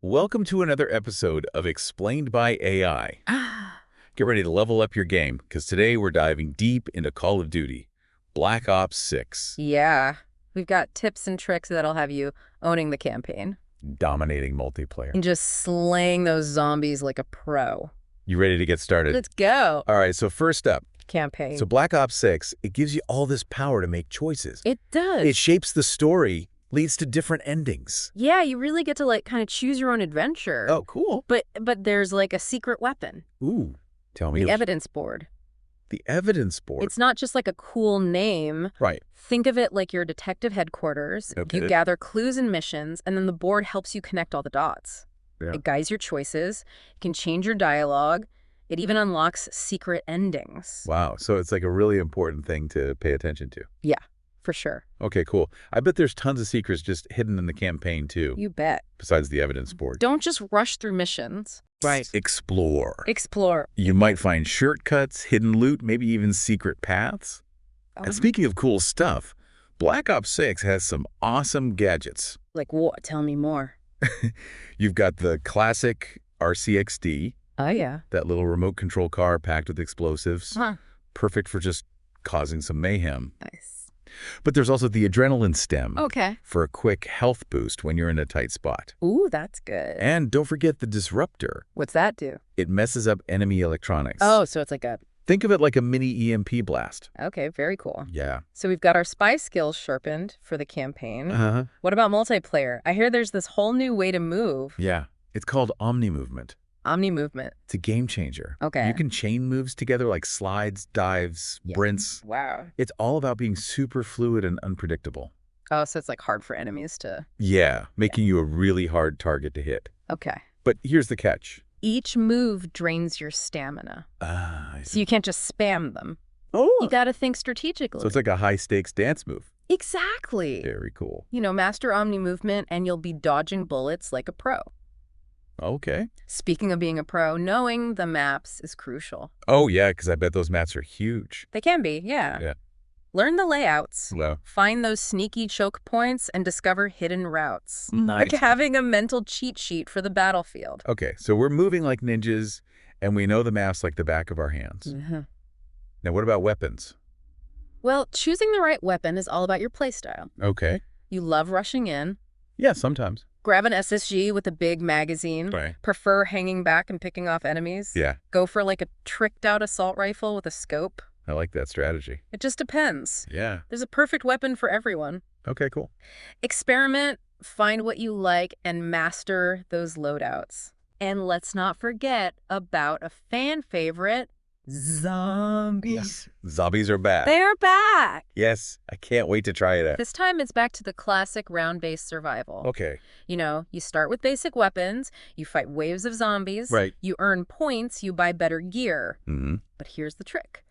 Welcome to another episode of Explained by AI. Ah, Get ready to level up your game, because today we're diving deep into Call of Duty, Black Ops 6, yeah. We've got tips and tricks that'll have you owning the campaign dominating multiplayer. and just slaying those zombies like a pro. You ready to get started? Let's go. All right, so first up, Campaign. so Black Ops 6, it gives you all this power to make choices. It does. It shapes the story, leads to different endings. Yeah, you really get to kind of choose your own adventure. Oh, cool. But there's a secret weapon. Ooh, tell me. The evidence board. The evidence board. It's not just a cool name. Right. Think of it like your detective headquarters. Okay. You gather clues and missions, and then the board helps you connect all the dots. Yeah. It guides your choices. It can change your dialogue. It even unlocks secret endings. Wow, so it's like a really important thing to pay attention to. Yeah, for sure. Okay, cool. I bet there's tons of secrets just hidden in the campaign, too, You bet. besides the evidence board. Don't just rush through missions. Right. Explore. Explore. You might find shortcuts, hidden loot, maybe even secret paths. And speaking of cool stuff, Black Ops 6 has some awesome gadgets. Like what? Tell me more. You've got the classic RCXD, Oh, yeah. that little remote control car packed with explosives, Huh. perfect for just causing some mayhem. Nice. But there's also the adrenaline stem Okay. for a quick health boost when you're in a tight spot. Ooh, that's good. And don't forget the disruptor. What's that do? It messes up enemy electronics. Oh, so it's like a... Think of it like a mini EMP blast. Okay, very cool. Yeah. So we've got our spy skills sharpened for the campaign. Uh-huh. What about multiplayer? I hear there's this whole new way to move. Yeah. It's called Omni Movement. Omni movement. It's a game changer. Okay. You can chain moves together like slides, dives, Yeah. sprints. Wow. It's all about being super fluid and unpredictable. Oh, so it's hard for enemies to... Yeah, making you a really hard target to hit. Okay. But here's the catch. Each move drains your stamina. Ah, I So see. you can't just spam them. Oh! You got to think strategically. So it's like a high-stakes dance move. Exactly. Very cool. Master Omni movement and you'll be dodging bullets like a pro. Okay. Speaking of being a pro, knowing the maps is crucial. Oh, yeah, because I bet those maps are huge. They can be, yeah. Yeah. Learn the layouts. Well, Find those sneaky choke points and discover hidden routes. nice. Like having a mental cheat sheet for the battlefield. Okay, so we're moving like ninjas, and we know the maps like the back of our hands. Mm-hmm. Now, what about weapons? Well, choosing the right weapon is all about your playstyle. Okay. You love rushing in. Yeah, sometimes. Grab an SSG with a big magazine. Right. Prefer hanging back and picking off enemies. Yeah, Go for a tricked out assault rifle with a scope. I like that strategy. It just depends. Yeah. There's a perfect weapon for everyone. Okay, cool. Experiment, find what you like, and master those loadouts. And let's not forget about a fan favorite, zombies. Zombies are back. They're back. Yes, I can't wait to try it out. This time it's back to the classic round-based survival. Okay. You start with basic weapons, you fight waves of zombies, Right. you earn points, you buy better gear. Mm-hmm. But here's the trick.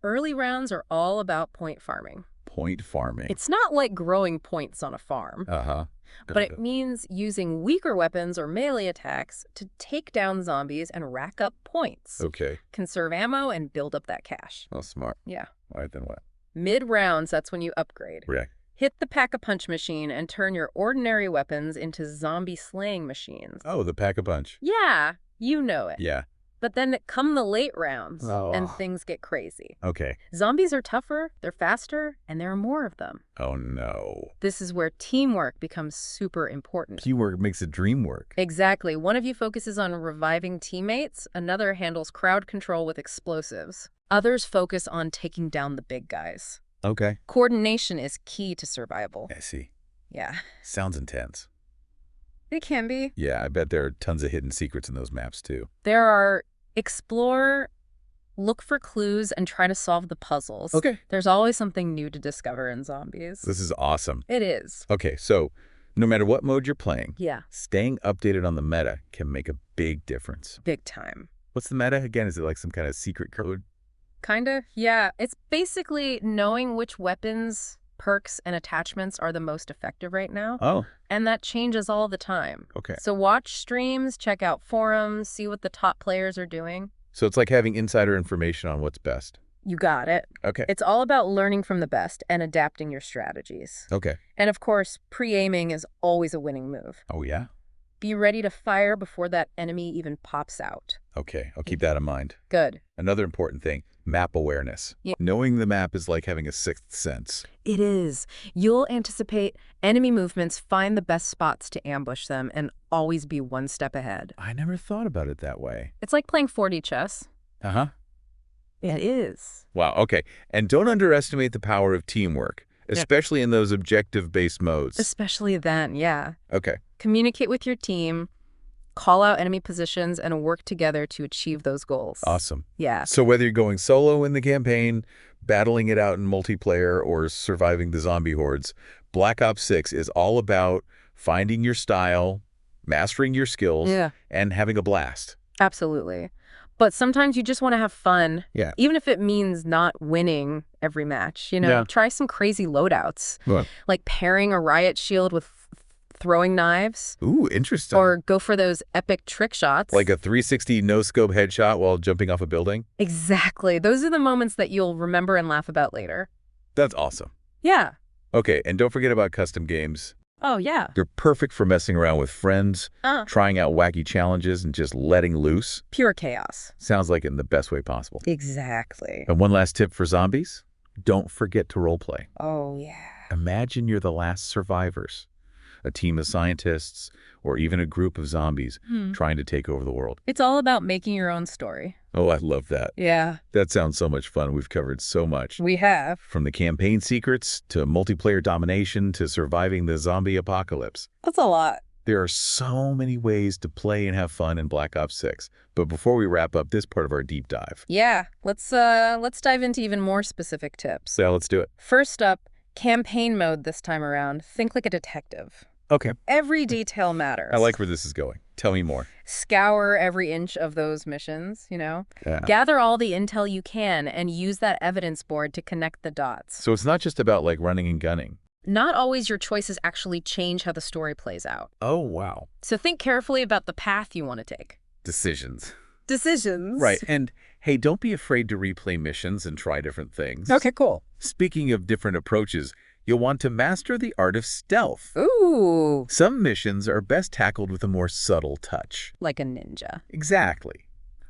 Early rounds are all about point farming. Point farming. It's not like growing points on a farm, Uh-huh. but it means using weaker weapons or melee attacks to take down zombies and rack up points. Okay. Conserve ammo and build up that cash. Oh, smart. Yeah. All right, then what? Mid-rounds, that's when you upgrade. React. Hit the pack-a-punch machine and turn your ordinary weapons into zombie-slaying machines. Oh, the pack-a-punch. Yeah, you know it. Yeah. But then come the late rounds, and Oh. things get crazy. Okay. Zombies are tougher, they're faster, and there are more of them. Oh, no. This is where teamwork becomes super important. Teamwork makes a dream work. Exactly. One of you focuses on reviving teammates, another handles crowd control with explosives. Others focus on taking down the big guys. Okay. Coordination is key to survival. I see. Yeah. Sounds intense. It can be. Yeah, I bet there are tons of hidden secrets in those maps, too. There are explore, look for clues, and try to solve the puzzles. Okay. There's always something new to discover in zombies. This is awesome. It is. Okay, so no matter what mode you're playing, Yeah. staying updated on the meta can make a big difference. Big time. What's the meta again? Is it like some kind of secret code? Kinda. Yeah. It's basically knowing which weapons, perks, and attachments are the most effective right now. Oh, And that changes all the time. okay. So watch streams, check out forums, see what the top players are doing. So it's like having insider information on what's best. You got it. Okay. It's all about learning from the best and adapting your strategies. Okay. And of course, pre-aiming is always a winning move. Oh, yeah? Be ready to fire before that enemy even pops out. Okay, I'll keep that in mind. Good. Another important thing, map awareness. Yeah. Knowing the map is like having a sixth sense. It is. You'll anticipate enemy movements, find the best spots to ambush them, and always be one step ahead. I never thought about it that way. It's like playing 4D chess. Uh-huh. It is. Wow, okay. And don't underestimate the power of teamwork, especially in those objective-based modes. Especially then, yeah. Okay. Communicate with your team, call out enemy positions, and work together to achieve those goals. Awesome. Yeah. So whether you're going solo in the campaign, battling it out in multiplayer, or surviving the zombie hordes, Black Ops 6 is all about finding your style, mastering your skills, and having a blast. Absolutely. But sometimes you just want to have fun. Yeah. Even if it means not winning every match. Try some crazy loadouts. What? Like pairing a riot shield with throwing knives. Ooh, interesting. Or go for those epic trick shots. Like a 360 no-scope headshot while jumping off a building? Exactly. Those are the moments that you'll remember and laugh about later. That's awesome. Yeah. Okay, and don't forget about custom games. Oh, yeah. They're perfect for messing around with friends, trying out wacky challenges, and just letting loose. Pure chaos. Sounds like it in the best way possible. Exactly. And one last tip for zombies, don't forget to roleplay. Oh, yeah. Imagine you're the last survivors, a team of scientists, or even a group of zombies trying to take over the world. It's all about making your own story. Oh, I love that. Yeah. That sounds so much fun. We've covered so much. We have. From the campaign secrets to multiplayer domination to surviving the zombie apocalypse. That's a lot. There are so many ways to play and have fun in Black Ops 6. But before we wrap up this part of our deep dive. Yeah, let's dive into even more specific tips. Yeah, let's do it. First up, campaign mode this time around. Think like a detective. Okay. Every detail matters. I like where this is going. Tell me more. Scour every inch of those missions, Yeah. Gather all the intel you can and use that evidence board to connect the dots. So it's not just about like running and gunning. Not always your choices actually change how the story plays out. Oh, wow. So think carefully about the path you want to take. Decisions. Decisions. Right. And hey, don't be afraid to replay missions and try different things. Okay, cool. Speaking of different approaches, you'll want to master the art of stealth. Ooh. Some missions are best tackled with a more subtle touch. Like a ninja. Exactly.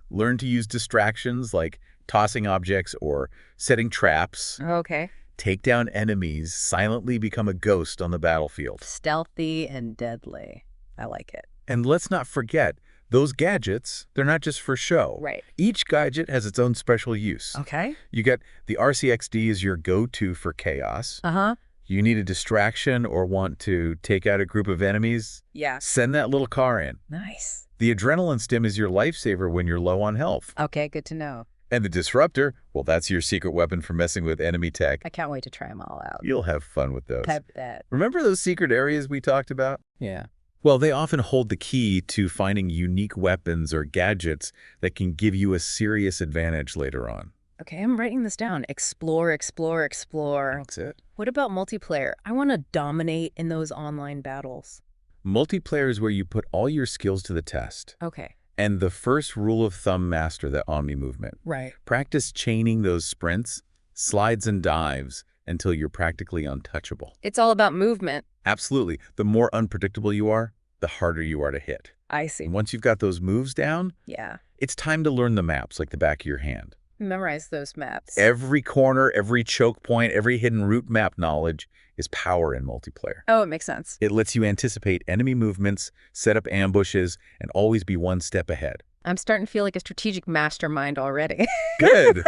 Learn to use distractions like tossing objects or setting traps. Okay. Take down enemies, silently become a ghost on the battlefield. Stealthy and deadly. I like it. And let's not forget, those gadgets, they're not just for show. Right. Each gadget has its own special use. Okay. You get the RCXD is your go-to for chaos. Uh-huh. You need a distraction or want to take out a group of enemies? Yeah. Send that little car in. Nice. The adrenaline stim is your lifesaver when you're low on health. Okay, good to know. And the disruptor, well, that's your secret weapon for messing with enemy tech. I can't wait to try them all out. You'll have fun with those. I bet. Remember those secret areas we talked about? Yeah. Well, they often hold the key to finding unique weapons or gadgets that can give you a serious advantage later on. Okay, I'm writing this down. Explore, explore, explore. That's it. What about multiplayer? I want to dominate in those online battles. Multiplayer is where you put all your skills to the test. Okay. And the first rule of thumb, master that Omni movement. Right. Practice chaining those sprints, slides, and dives until you're practically untouchable. It's all about movement. Absolutely. The more unpredictable you are, the harder you are to hit. I see. And once you've got those moves down, Yeah. it's time to learn the maps like the back of your hand. Memorize those maps. Every corner, every choke point, every hidden route map knowledge is power in multiplayer. Oh, it makes sense. It lets you anticipate enemy movements, set up ambushes, and always be one step ahead. I'm starting to feel like a strategic mastermind already. Good.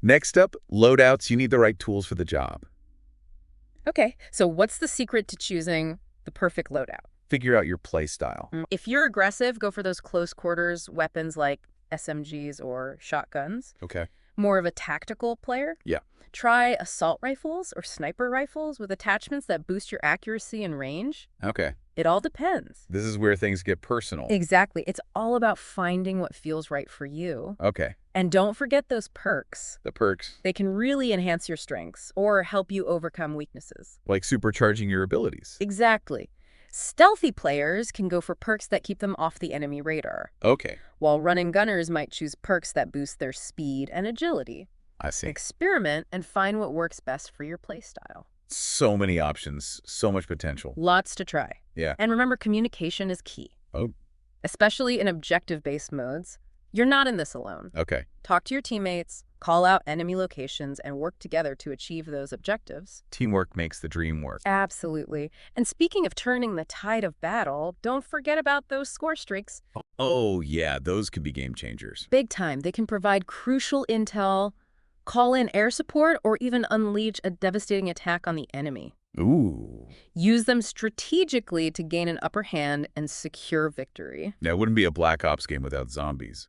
Next up, loadouts. You need the right tools for the job. Okay, so what's the secret to choosing the perfect loadout? Figure out your play style. If you're aggressive, go for those close quarters weapons like SMGs or shotguns. Okay. More of a tactical player? Yeah. Try assault rifles or sniper rifles with attachments that boost your accuracy and range. Okay. It all depends. This is where things get personal. Exactly. It's all about finding what feels right for you. Okay. And don't forget those perks. The perks. They can really enhance your strengths or help you overcome weaknesses. Like supercharging your abilities. Exactly. Stealthy players can go for perks that keep them off the enemy radar, Okay. while run-and gunners might choose perks that boost their speed and agility. I see. Experiment and find what works best for your playstyle. So many options, so much potential. Lots to try. Yeah. And remember, communication is key, Oh, especially in objective-based modes. You're not in this alone. okay. Talk to your teammates, call out enemy locations, and work together to achieve those objectives. Teamwork makes the dream work. Absolutely. And speaking of turning the tide of battle, don't forget about those score streaks. Oh, yeah, those could be game changers. Big time. They can provide crucial intel, call in air support, or even unleash a devastating attack on the enemy. Ooh. Use them strategically to gain an upper hand and secure victory. Now, it wouldn't be a Black Ops game without zombies.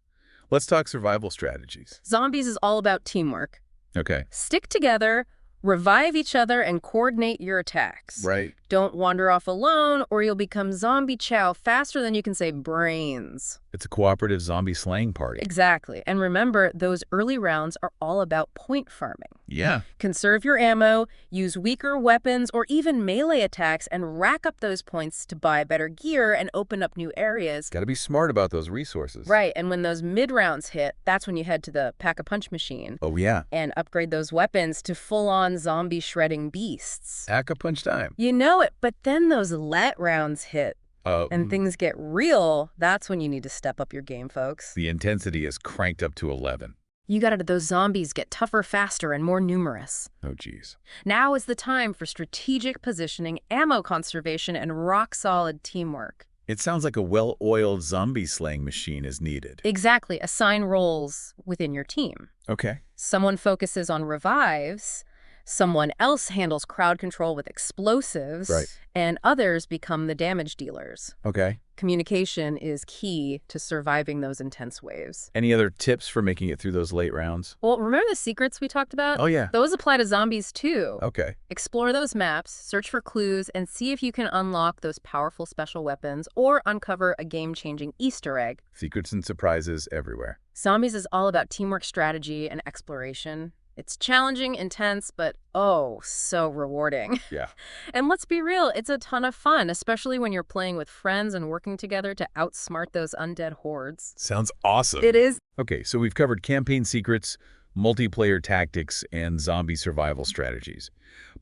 Let's talk survival strategies. Zombies is all about teamwork. Okay. Stick together, revive each other, and coordinate your attacks. Right. Don't wander off alone, or you'll become zombie chow faster than you can say brains. It's a cooperative zombie slaying party. Exactly. And remember, those early rounds are all about point farming. Yeah. Conserve your ammo, use weaker weapons, or even melee attacks, and rack up those points to buy better gear and open up new areas. Got to be smart about those resources. Right, and when those mid-rounds hit, that's when you head to the pack-a-punch machine Oh, yeah. and upgrade those weapons to full-on zombie-shredding beasts. Pack-a-punch time. You know it, but then those let rounds hit and Mm, things get real. That's when you need to step up your game, folks. the intensity is cranked up to 11. You gotta those zombies get tougher faster and more numerous. Oh, geez. Now is the time for strategic positioning, ammo conservation, and rock-solid teamwork. It sounds like a well-oiled zombie slaying machine is needed. Exactly. Assign roles within your team. Okay. Someone focuses on revives, someone else handles crowd control with explosives, Right. and others become the damage dealers. Okay. Communication is key to surviving those intense waves. Any other tips for making it through those late rounds? Well, remember the secrets we talked about? Oh, yeah. Those apply to zombies too. Okay. Explore those maps, search for clues, and see if you can unlock those powerful special weapons or uncover a game-changing Easter egg. Secrets and surprises everywhere. Zombies is all about teamwork, strategy, and exploration. It's challenging, intense, but oh, so rewarding. Yeah. And let's be real, it's a ton of fun, especially when you're playing with friends and working together to outsmart those undead hordes. Sounds awesome. It is. Okay, so we've covered campaign secrets, multiplayer tactics, and zombie survival strategies.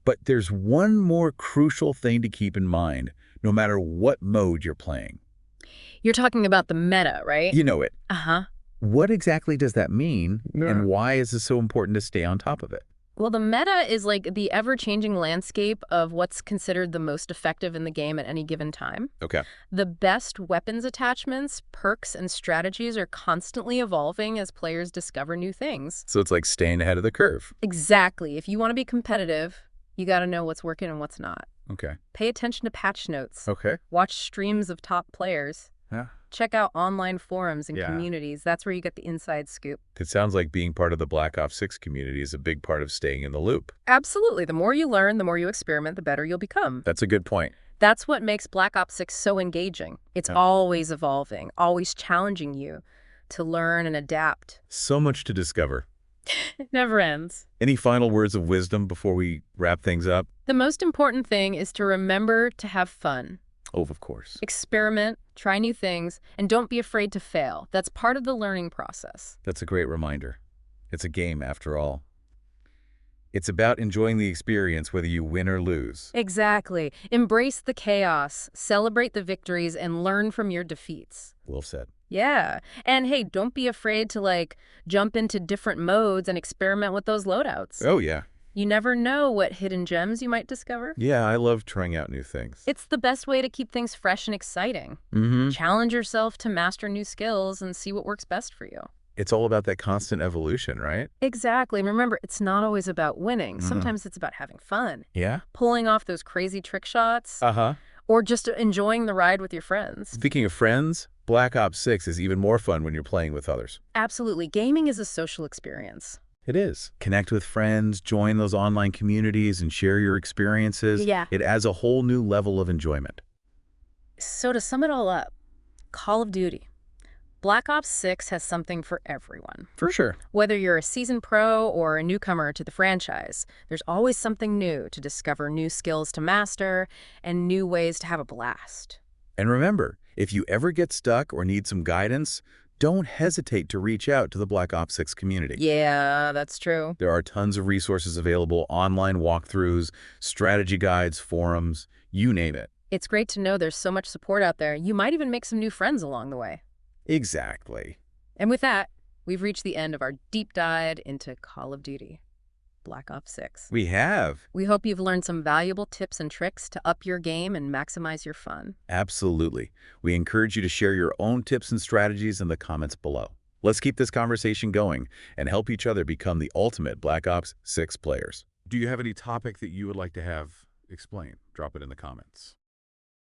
But there's one more crucial thing to keep in mind, no matter what mode you're playing. You're talking about the meta, right? You know it. Uh-huh. What exactly does that mean, and why is it so important to stay on top of it? Well, the meta is like the ever-changing landscape of what's considered the most effective in the game at any given time. Okay. The best weapons attachments, perks, and strategies are constantly evolving as players discover new things. So it's like staying ahead of the curve. Exactly. If you want to be competitive, you got to know what's working and what's not. Okay. Pay attention to patch notes. Okay. Watch streams of top players. Yeah. Check out online forums and Yeah. communities. That's where you get the inside scoop. It sounds like being part of the Black Ops 6 community is a big part of staying in the loop. Absolutely. The more you learn, the more you experiment, the better you'll become. That's a good point. That's what makes Black Ops 6 so engaging. It's Yeah. always evolving, always challenging you to learn and adapt. So much to discover. It never ends. Any final words of wisdom before we wrap things up? The most important thing is to remember to have fun. Oh, of course. Experiment, try new things, and don't be afraid to fail. That's part of the learning process. That's a great reminder. It's a game, after all. It's about enjoying the experience whether you win or lose. Exactly. Embrace the chaos, celebrate the victories, and learn from your defeats. Well said. Yeah. And hey, don't be afraid to jump into different modes and experiment with those loadouts. Oh, yeah. You never know what hidden gems you might discover. Yeah, I love trying out new things. It's the best way to keep things fresh and exciting. Mm-hmm. Challenge yourself to master new skills and see what works best for you. It's all about that constant evolution, right? Exactly. And remember, it's not always about winning. Sometimes it's about having fun, Yeah? pulling off those crazy trick shots, Uh-huh. or just enjoying the ride with your friends. Speaking of friends, Black Ops 6 is even more fun when you're playing with others. Absolutely. Gaming is a social experience. It is. Connect with friends, join those online communities, and share your experiences. Yeah. It adds a whole new level of enjoyment. So to sum it all up, Call of Duty. Black Ops 6 has something for everyone. For sure. Whether you're a seasoned pro or a newcomer to the franchise, there's always something new to discover, new skills to master, and new ways to have a blast. And remember, if you ever get stuck or need some guidance, don't hesitate to reach out to the Black Ops 6 community. Yeah, that's true. There are tons of resources available, online walkthroughs, strategy guides, forums, you name it. It's great to know there's so much support out there. You might even make some new friends along the way. Exactly. And with that, we've reached the end of our deep dive into Call of Duty Black Ops 6. We have. We hope you've learned some valuable tips and tricks to up your game and maximize your fun. Absolutely. We encourage you to share your own tips and strategies in the comments below. Let's keep this conversation going and help each other become the ultimate Black Ops 6 players. Do you have any topic that you would like to have explained? Drop it in the comments.